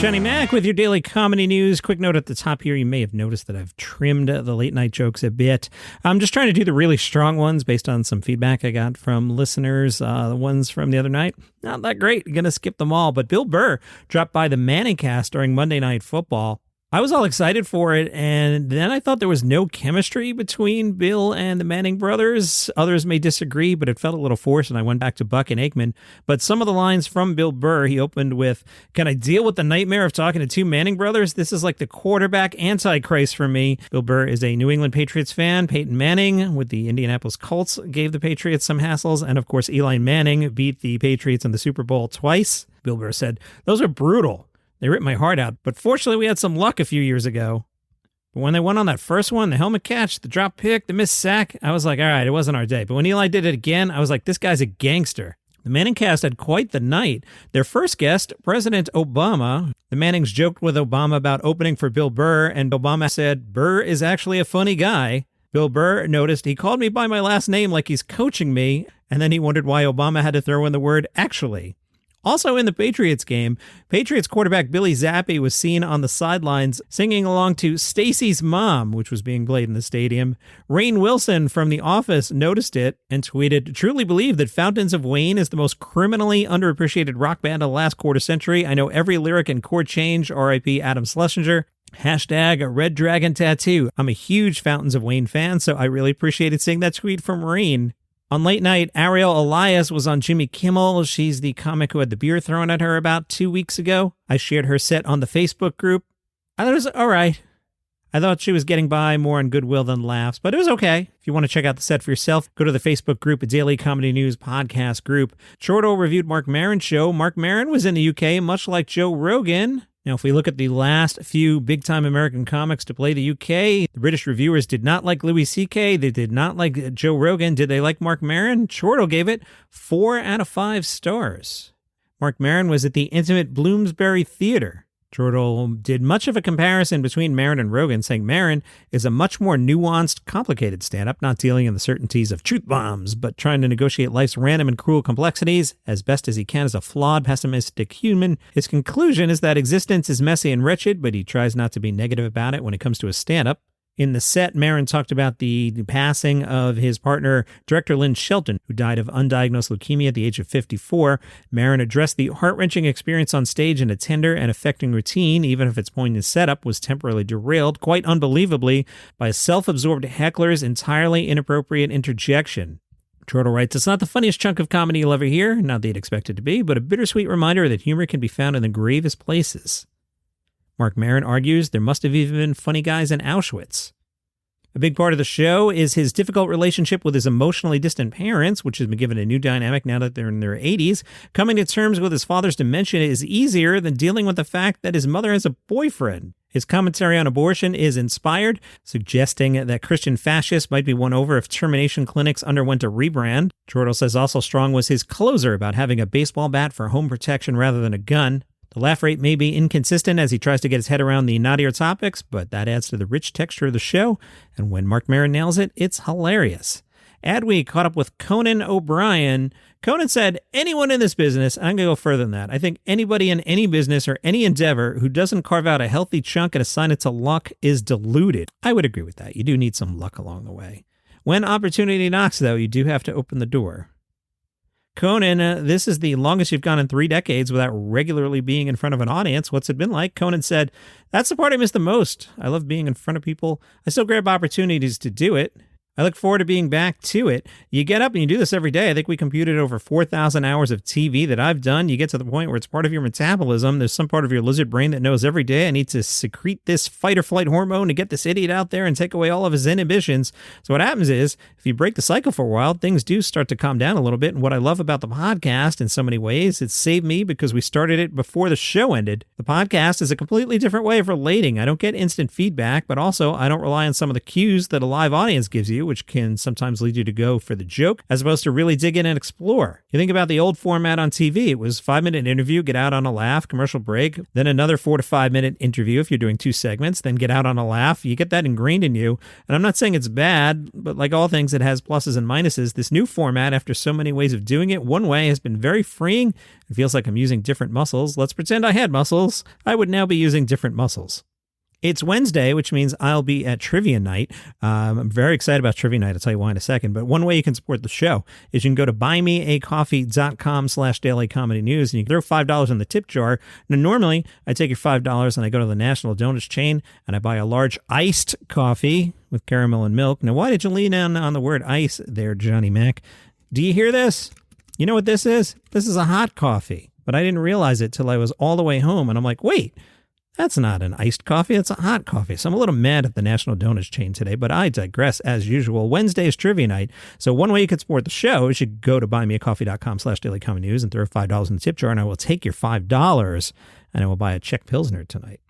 Johnny Mac with your daily comedy news. Quick note at the top here, you may have noticed that I've trimmed the late night jokes a bit. I'm just trying to do the really strong ones based on some feedback I got from listeners. The ones from the other night, not that great. Going to skip them all. But Bill Burr dropped by the Manning cast during Monday Night Football. I was all excited for it, and then I thought there was no chemistry between Bill and the Manning brothers. Others may disagree, but it felt a little forced, and I went back to Buck and Aikman. But some of the lines from Bill Burr, he opened with, "Can I deal with the nightmare of talking to two Manning brothers? This is like the quarterback antichrist for me." Bill Burr is a New England Patriots fan. Peyton Manning with the Indianapolis Colts gave the Patriots some hassles, and of course Eli Manning beat the Patriots in the Super Bowl twice. Bill Burr said, "Those are brutal. They ripped my heart out, but fortunately we had some luck a few years ago." But when they went on that first one, the helmet catch, the drop pick, the missed sack, I was like, all right, it wasn't our day. But when Eli did it again, I was like, this guy's a gangster. The Manning cast had quite the night. Their first guest, President Obama. The Mannings joked with Obama about opening for Bill Burr, and Obama said, "Burr is actually a funny guy." Bill Burr noticed he called me by my last name like he's coaching me, and then he wondered why Obama had to throw in the word "actually." Also in the Patriots game, Patriots quarterback Billy Zappi was seen on the sidelines singing along to Stacy's Mom, which was being played in the stadium. Rainn Wilson from The Office noticed it and tweeted, "Truly believe that Fountains of Wayne is the most criminally underappreciated rock band of the last quarter century. I know every lyric and chord change, RIP Adam Schlesinger. Hashtag Red Dragon Tattoo. I'm a huge Fountains of Wayne fan, so I really appreciated seeing that tweet from Rainn." On late night, Ariel Elias was on Jimmy Kimmel. She's the comic who had the beer thrown at her about 2 weeks ago. I shared her set on the Facebook group. I thought it was all right. I thought she was getting by more on goodwill than laughs, but it was okay. If you want to check out the set for yourself, go to the Facebook group, a Daily Comedy News podcast group. Chortle reviewed Marc Maron's show. Marc Maron was in the UK, much like Joe Rogan. Now, if we look at the last few big-time American comics to play the UK, the British reviewers did not like Louis C.K., they did not like Joe Rogan. Did they like Marc Maron? Chortle gave it 4 out of 5 stars. Marc Maron was at the intimate Bloomsbury Theatre. Chortle did much of a comparison between Maron and Rogan, saying Maron is a much more nuanced, complicated stand-up, not dealing in the certainties of truth bombs, but trying to negotiate life's random and cruel complexities as best as he can as a flawed, pessimistic human. His conclusion is that existence is messy and wretched, but he tries not to be negative about it when it comes to his stand-up. In the set, Maron talked about the passing of his partner, director Lynn Shelton, who died of undiagnosed leukemia at the age of 54. Maron addressed the heart-wrenching experience on stage in a tender and affecting routine, even if its poignant setup was temporarily derailed, quite unbelievably, by a self-absorbed heckler's entirely inappropriate interjection. Chortle writes, "It's not the funniest chunk of comedy you'll ever hear, not that you'd expect it to be, but a bittersweet reminder that humor can be found in the gravest places." Marc Maron argues there must have even been funny guys in Auschwitz. A big part of the show is his difficult relationship with his emotionally distant parents, which has been given a new dynamic now that they're in their 80s. Coming to terms with his father's dementia is easier than dealing with the fact that his mother has a boyfriend. His commentary on abortion is inspired, suggesting that Christian fascists might be won over if termination clinics underwent a rebrand. Chortle says also strong was his closer about having a baseball bat for home protection rather than a gun. The laugh rate may be inconsistent as he tries to get his head around the naughtier topics, but that adds to the rich texture of the show, and when Marc Maron nails it, it's hilarious. Adweek caught up with Conan O'Brien. Conan said, anyone in this business, I'm going to go further than that, I think anybody in any business or any endeavor who doesn't carve out a healthy chunk and assign it to luck is deluded. I would agree with that. You do need some luck along the way. When opportunity knocks, though, you do have to open the door. Conan, this is the longest you've gone in 3 decades without regularly being in front of an audience. What's it been like? Conan said, that's the part I miss the most. I love being in front of people. I still grab opportunities to do it. I look forward to being back to it. You get up and you do this every day. I think we computed over 4,000 hours of TV that I've done. You get to the point where it's part of your metabolism. There's some part of your lizard brain that knows every day I need to secrete this fight or flight hormone to get this idiot out there and take away all of his inhibitions. So what happens is, if you break the cycle for a while, things do start to calm down a little bit. And what I love about the podcast in so many ways, it's saved me because we started it before the show ended. The podcast is a completely different way of relating. I don't get instant feedback, but also I don't rely on some of the cues that a live audience gives you. interview, which can sometimes lead you to go for the joke, as opposed to really dig in and explore. You think about the old format on TV. It was 5-minute interview, get out on a laugh, commercial break, then another 4 to 5 minute interview if you're doing 2 segments, then get out on a laugh. You get that ingrained in you. And I'm not saying it's bad, but like all things, it has pluses and minuses. This new format, after so many ways of doing it, one way has been very freeing. It feels like I'm using different muscles. Let's pretend I had muscles. I would now be using different muscles. It's Wednesday, which means I'll be at Trivia Night. I'm very excited about Trivia Night. I'll tell you why in a second. But one way you can support the show is you can go to buymeacoffee.com/dailycomedynews and you can throw $5 in the tip jar. Now, normally, I take your $5 and I go to the National Donuts chain and I buy a large iced coffee with caramel and milk. Now, why did you lean on the word ice there, Johnny Mac? Do you hear this? You know what this is? This is a hot coffee. But I didn't realize it till I was all the way home. And I'm like, wait. That's not an iced coffee, it's a hot coffee. So I'm a little mad at the National Donuts chain today, but I digress as usual. Wednesday is Trivia Night. So one way you can support the show is you go to buymeacoffee.com/dailycomedynews and throw $5 in the tip jar, and I will take your $5 and I will buy a Czech Pilsner tonight.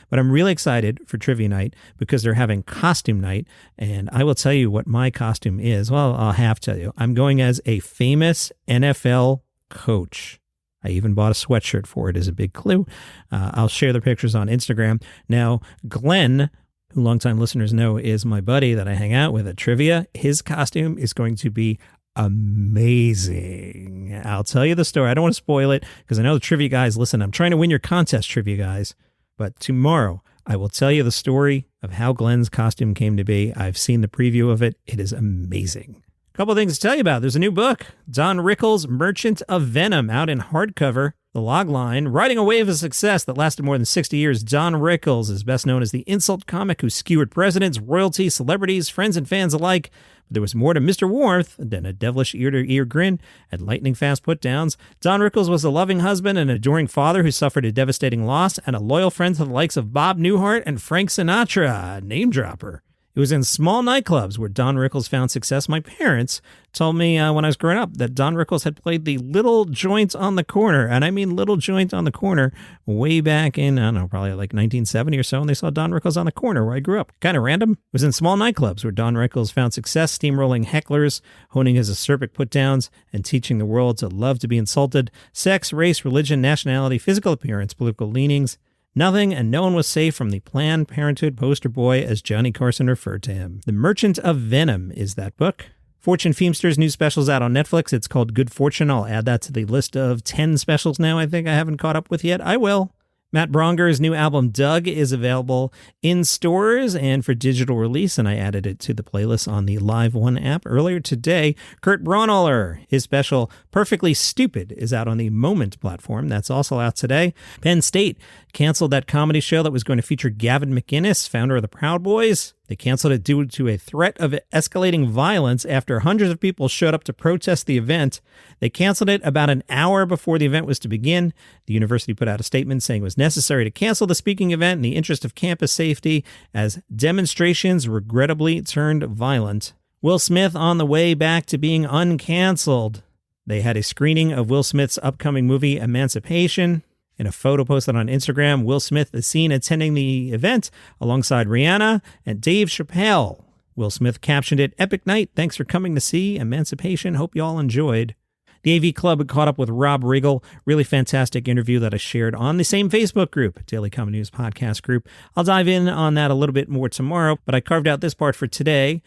But I'm really excited for Trivia Night because they're having costume night, and I will tell you what my costume is. Well, I'll have to tell you. I'm going as a famous NFL coach. I even bought a sweatshirt for it as a big clue. I'll share the pictures on Instagram. Now, Glenn, who longtime listeners know is my buddy that I hang out with at Trivia, his costume is going to be amazing. I'll tell you the story. I don't want to spoil it because I know the Trivia guys, listen, I'm trying to win your contest, Trivia guys. But tomorrow, I will tell you the story of how Glenn's costume came to be. I've seen the preview of it. It is amazing. Couple things to tell you about. There's a new book, Don Rickles' Merchant of Venom, out in hardcover. The logline, riding a wave of success that lasted more than 60 years, Don Rickles is best known as the insult comic who skewered presidents, royalty, celebrities, friends, and fans alike. But there was more to Mr. Warmth than a devilish ear-to-ear grin and lightning-fast put-downs. Don Rickles was a loving husband and adoring father who suffered a devastating loss and a loyal friend to the likes of Bob Newhart and Frank Sinatra, a name-dropper. It was in small nightclubs where Don Rickles found success. My parents told me when I was growing up that Don Rickles had played the little joint on the corner, and I mean little joint on the corner, way back in, I don't know, probably like 1970 or so, and they saw Don Rickles on the corner where I grew up. Kind of random. It was in small nightclubs where Don Rickles found success, steamrolling hecklers, honing his acerbic put-downs, and teaching the world to love to be insulted. Sex, race, religion, nationality, physical appearance, political leanings. Nothing and no one was safe from the Planned Parenthood poster boy, as Johnny Carson referred to him. The Merchant of Venom is that book. Fortune Feimster's new special's out on Netflix. It's called Good Fortune. I'll add that to the list of 10 specials now I think I haven't caught up with yet. I will. Matt Bronger's new album, Doug, is available in stores and for digital release, and I added it to the playlist on the Live One app earlier today. Kurt Braunohler, his special Perfectly Stupid, is out on the Moment platform. That's also out today. Penn State canceled that comedy show that was going to feature Gavin McInnes, founder of the Proud Boys. They canceled it due to a threat of escalating violence after hundreds of people showed up to protest the event. They canceled it about an hour before the event was to begin. The university put out a statement saying it was necessary to cancel the speaking event in the interest of campus safety as demonstrations regrettably turned violent. Will Smith on the way back to being uncanceled. They had a screening of Will Smith's upcoming movie Emancipation. In a photo posted on Instagram, Will Smith is seen attending the event alongside Rhianna and Dave Chappelle. Will Smith captioned it, "Epic night. Thanks for coming to see Emancipation. Hope you all enjoyed." The AV Club caught up with Rob Riggle. Really fantastic interview that I shared on the same Facebook group, Daily Comedy News Podcast group. I'll dive in on that a little bit more tomorrow, but I carved out this part for today.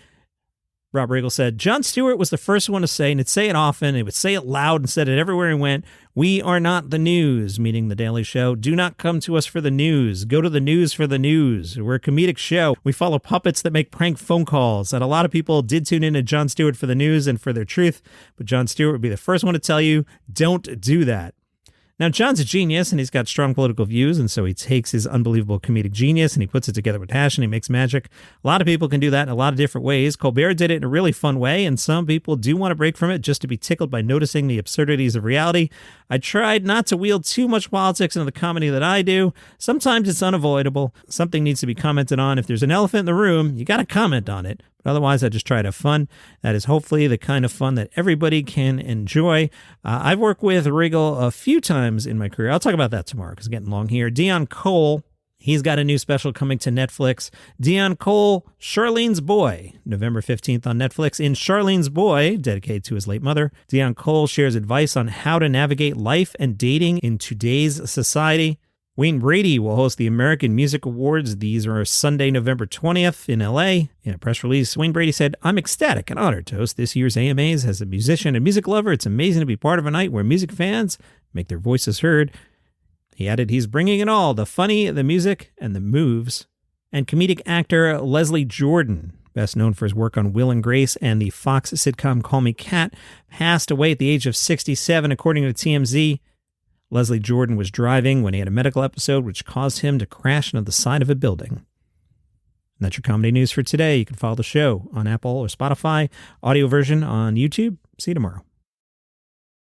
Rob Riggle said, Jon Stewart was the first one to say, and he'd say it often, he would say it loud and said it everywhere he went, "We are not the news," meaning The Daily Show. "Do not come to us for the news. Go to the news for the news. We're a comedic show. We follow puppets that make prank phone calls." And a lot of people did tune in to Jon Stewart for the news and for their truth, but Jon Stewart would be the first one to tell you, don't do that. Now, Jon's a genius, and he's got strong political views, and so he takes his unbelievable comedic genius, and he puts it together with passion. He makes magic. A lot of people can do that in a lot of different ways. Colbert did it in a really fun way, and some people do want to break from it just to be tickled by noticing the absurdities of reality. I tried not to wield too much politics into the comedy that I do. Sometimes it's unavoidable. Something needs to be commented on. If there's an elephant in the room, you got to comment on it. But otherwise, I just try to have fun. That is hopefully the kind of fun that everybody can enjoy. I've worked with Riggle a few times in my career. I'll talk about that tomorrow because it's getting long here. Dion Cole, He's got a new special coming to Netflix. Deon Cole, Charlene's Boy, November 15th on Netflix. In Charlene's Boy, dedicated to his late mother, Deon Cole shares advice on how to navigate life and dating in today's society. Wayne Brady will host the American Music Awards. These are Sunday, November 20th in LA. In a press release, Wayne Brady said, "I'm ecstatic and honored to host this year's AMAs. As a musician and music lover, it's amazing to be part of a night where music fans make their voices heard." He added he's bringing it all, the funny, the music, and the moves. And comedic actor Leslie Jordan, best known for his work on Will and Grace and the Fox sitcom Call Me Kat, passed away at the age of 67, according to TMZ. Leslie Jordan was driving when he had a medical episode which caused him to crash into the side of a building. And that's your comedy news for today. You can follow the show on Apple or Spotify, audio version on YouTube. See you tomorrow.